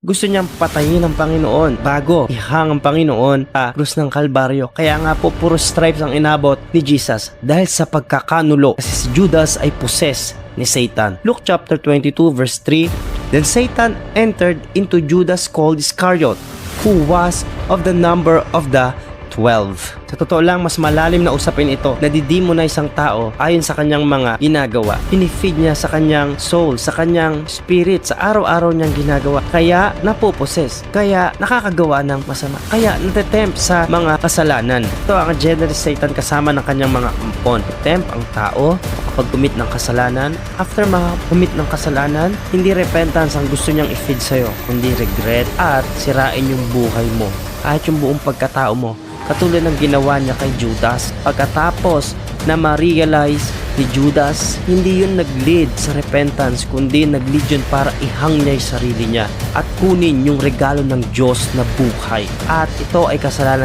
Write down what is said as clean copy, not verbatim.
Gusto niyang patayin ang Panginoon bago ihang ang Panginoon sa krus ng Kalbaryo. Kaya nga po puro stripes ang inabot ni Jesus dahil sa pagkakanulo, kasi si Judas ay possess ni Satan. Luke chapter 22 verse 3, Then Satan entered into Judas called Iscariot, who was of the number of the 12. Sa totoo lang, mas malalim na usapin ito. Nadidemonize ang tao ayon sa kanyang mga ginagawa. Pinifeed niya sa kanyang soul, sa kanyang spirit, sa araw-araw niyang ginagawa. Kaya napoposes. Kaya nakakagawa ng masama. Kaya natetempt sa mga kasalanan. Ito ang agenda ni Satan kasama ng kanyang mga ampon. Tempt ang tao kapag commit ng kasalanan. After ma-commit ng kasalanan, hindi repentance ang gusto niyang i-feed sa'yo, kundi regret at sirain yung buhay mo. Kahit yung buong pagkatao mo. Katulad ng ginawa niya kay Judas. Pagkatapos na ma-realize ni Judas, hindi yun nag-lead sa repentance, kundi nag-lead yun para ihang niya yung sarili niya at kunin yung regalo ng Diyos na buhay. At ito ay kasalanan